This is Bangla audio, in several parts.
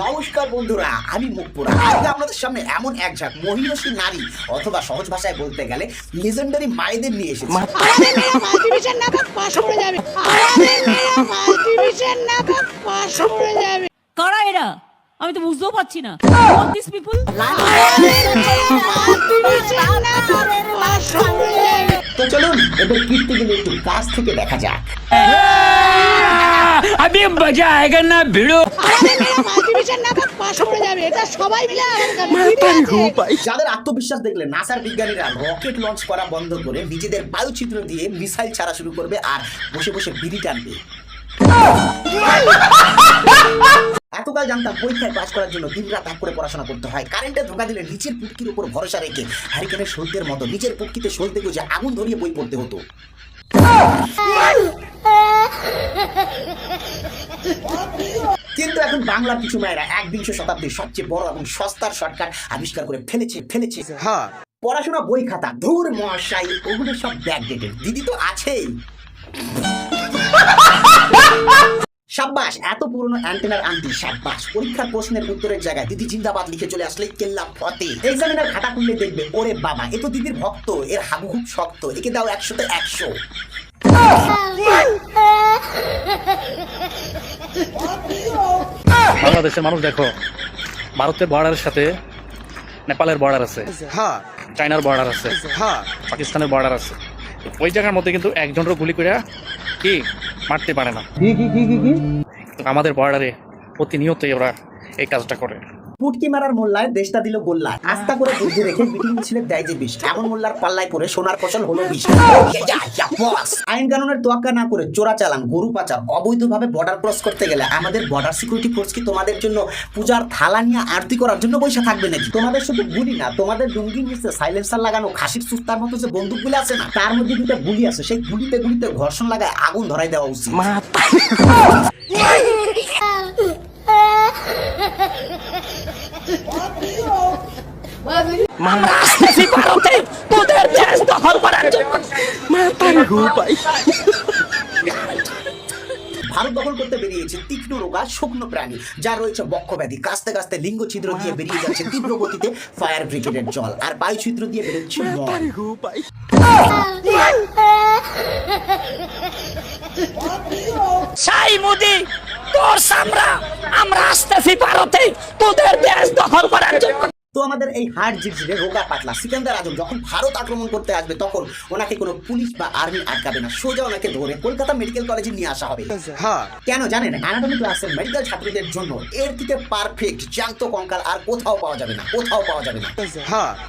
নমস্কার বন্ধুরা, আমি মুখপুরা। আজকে আপনাদের সামনে এমন এক ঝাঁক মহিষী নারী অথবা সহজ ভাষায় বলতে গেলে লেজেন্ডারি মায়েদের নিয়ে এসেছি। কারা এরা? আমি তো বুঝতেও পারছি না। তো চলুন এদের কীর্তিগুলো একটু কাছ থেকে দেখা যাক। अभी मजा आएगा ना भिड़ो। যাদের আত্মবিশ্বাস দেখলে নাসার বিজ্ঞানীরা রকেট লঞ্চ করা বন্ধ করে নিজেদের বায়ুচিত্র দিয়ে মিসাইল ছাড়া শুরু করবে আর বসে বসে বিড়ি টানবে। এতকাল জানতাম পরীক্ষায় পাস করার জন্য দিনরাত এক করে পড়াশোনা করতে হয়। কারেন্টে ধোকা দিলে নিচের পুটকির উপর ভরসা রেখে হ্যারিকেনের সলতের মতো নিজের পুটকিতে সলতে গুজে আগুন ধরিয়ে বই পড়তে হতো। কিন্তু এখন বাংলার কিছু মায়েরা 21শ শতাব্দীর সবচেয়ে বড় এবং সস্তার শর্টকাট আবিষ্কার করে ফেলেছে। হ্যাঁ, পড়াশোনা বই খাতা ধুর মশাই, ওগুলো সব ব্যাকডেটেড। দিদি তো আছেই। সাব্বাস, এত পুরনো অ্যান্টেনার আন্টি সাব্বাস। পরীক্ষার প্রশ্নের উত্তরের জায়গায় দিদি জিন্দাবাদ লিখে চলে আসলে কেল্লা ফতে। এক্সামিনার খাতা খুললে দেখবে ওরে বাবা, এ তো দিদির ভক্ত, এর হাগু খুব শক্ত, একে দাও 100-তে 100। বাংলাদেশের মানুষ দেখো, ভারতের বর্ডারের সাথে নেপালের বর্ডার আছে, চায়নার বর্ডার আছে, পাকিস্তানের বর্ডার আছে। ওই জায়গার মধ্যে কিন্তু একজনের গুলি করে কি মারতে পারে না। আমাদের বর্ডারে প্রতিনিয়তই ওরা এই কাজটা করে। পুটকি মারার মোল্লায় দেশটা দিল গোল্লা। আস্থা করে বুদ্ধি রেখে মিটিং মিছিলে দেয় যে বিষ। এমন মোল্লার পাল্লায় পড়ে সোনার ফসল হলো বিষ। আইন কানুনের তোয়াক্কা না করে চোরা চালান, গরু পাচার, অবৈধভাবে বর্ডার ক্রস করতে গেলে আমাদের বর্ডার সিকিউরিটি ফোর্স কি তোমাদের জন্য পূজার থালা নিয়ে আরতি করার জন্য বসে থাকবে নাকি? তোমাদের শুধু গুলি না, তোমাদের ডুঙ্গির নিচে সাইলেন্সার লাগানো খাসির সুস্তার মতো যে বন্দুকগুলো আছে না, তার মধ্যে দুটো গুলি আছে। সেই গুলিতে গুলিতে ঘর্ষণ লাগায় আগুন ধরাই দেওয়া উচিত। ভারত দখল করতে বেরিয়েছে তীক্ষ্ণ রোগা শুকনো প্রাণী, যার রয়েছে বক্ষব্যাধি। কাস্তে কাস্তে লিঙ্গ ছিদ্র দিয়ে বেরিয়ে যাচ্ছে তীব্র গতিতে ফায়ার ব্রিগেডের জল, আর বায়ু ছিদ্র দিয়ে বেরোচ্ছে সাই মোদি, তোর সামরা আমরা আসতেছি ভারতে তোদের দেশ দখল করার জন্য। তো আমাদের এই হাড় ঝিরঝিরে রোগা পাতলা সিকান্দার আজম যখন ভারত আক্রমণ করতে আসবে, তখন ওনাকে কোনো পুলিশ বা আর্মি আটকাবে না। সোজা ওনাকে ধরে কলকাতা মেডিকেল কলেজে নিয়ে আসা হবে। কেন জানেন? অ্যানাটমি ক্লাসের মেডিকেল ছাত্রীদের জন্য এর থেকে পারফেক্ট জ্যান্ত কঙ্কাল আর কোথাও পাওয়া যাবে না।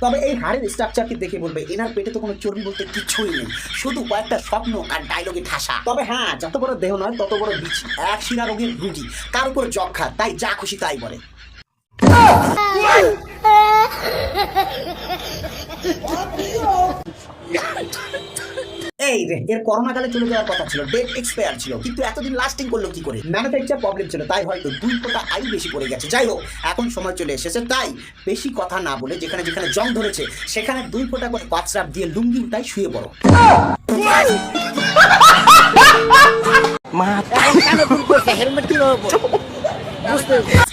তবে এই হাড়ের স্ট্রাকচারকে দেখে বলবে এনার পেটে তো কোনো চর্বি বলতে কিছুই নেই, শুধু কয়েকটা স্বপ্ন আর ডায়লগে ঠাসা। তবে হ্যাঁ, যত বড় দেহ নয় তত বড় বিচি। এক শিরা রোগের রুগী, তার উপর যক্ষা, তাই যা খুশি তাই বলে। এই রে, এর করোনাকালে চলে যাওয়ার কথা ছিল, ডেট এক্সপায়ার ছিল, কিন্তু এতদিন লাস্টিং করলো কি করে? ম্যানুফ্যাকচার প্রবলেম ছিল, তাই হয়তো 2 ফোঁটা আয়ু বেশি পড়ে গেছে। যাই হোক, এখন সময় চলে এসেছে, তাই বেশি কথা না বলে যেখানে যেখানে জং ধরেছে সেখানে 2 ফোঁটা করে কচরাপ দিয়ে লুঙ্গি উঠাই শুয়ে পড়ো।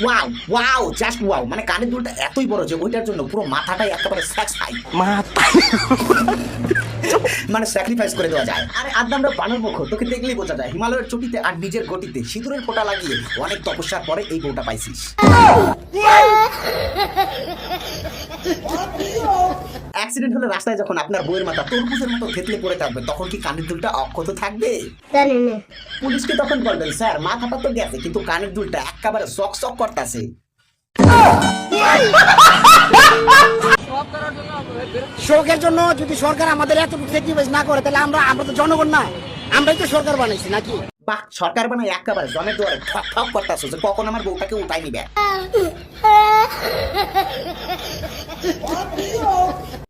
Wow wow, just wow. মানে কানের দুলটা এতই বড় যে ওইটার জন্য পুরো মাথাটাই একেবারে স্যাক্সফাই, মানে স্যাক্রিফাইস করে দেওয়া যায়। আরে আদামরা বানর মুখ, তোকে দেখলেই বোঝা যায় হিমালয়ের চটিতে আর নিজের গটিতে সিঁদুরের ফোঁটা লাগিয়ে অনেক তপস্যার পরে এই বউটা পাইছিস। অ্যাক্সিডেন্ট হলে রাস্তায় যখন আপনার বউয়ের মাথা তরমুজের মতো থেতলে পড়ে থাকবে, তখন কি কানের দুলটা অক্ষত থাকবে? পুলিশকে তখন বলবেন, স্যার মাথাটা তো গেছে কিন্তু কানের দুলটা একেবারে চক চক করতেছে। শোকের জন্য যদি সরকার আমাদের এতটুকু স্যাক্রিফাইস না করে, তাহলে আমরা তো জনগণ না, আমরাই তো সরকার বানাইছি নাকি? বাহ, সরকার বানাই একেবারে জনের দুয়ারে ঠক ঠক করতেছে যে কখন আমার বউটাকে উঠাই নিবে।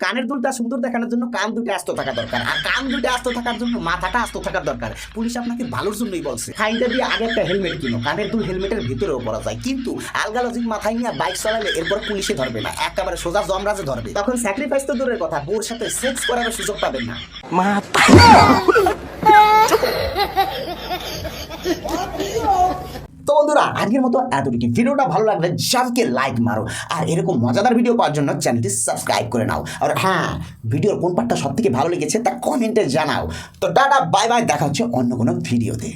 কানের দুলটা সুন্দর দেখানোর জন্য কান দুটো আস্ত থাকা দরকার, আর কান দুটো আস্ত থাকার জন্য মাথাটা আস্ত থাকার দরকার। পুলিশ আপনাকে ভালোর জন্যই বলছে, ফাইনটা দিয়ে আগে একটা হেলমেট কিনো, কানের দুল হেলমেটের ভিতরেও পরা যায়, কিন্তু আলগা লজিক মাথায় নিয়ে বাইক চালালে এরপর পুলিশে ধরবে না, একেবারে সোজা জমরাজে ধরবে। তখন স্যাক্রিফাইস তো দূরের কথা, বোর সাথে সেক্স করার সুযোগ পাবেন না। তো বন্ধুরা, আজকের মতো এতটুকু। ভিডিওটা ভালো লাগলে জানকে লাইক মারো, আর এরকম মজাদার ভিডিও পাওয়ার জন্য চ্যানেলটি সাবস্ক্রাইব করে নাও। আর হ্যাঁ, ভিডিওর কোন পার্টটা সব থেকে ভালো লেগেছে তা কমেন্টে জানাও। তো টাটা, বাই বাই, দেখা হচ্ছে অন্য কোনো ভিডিওতে।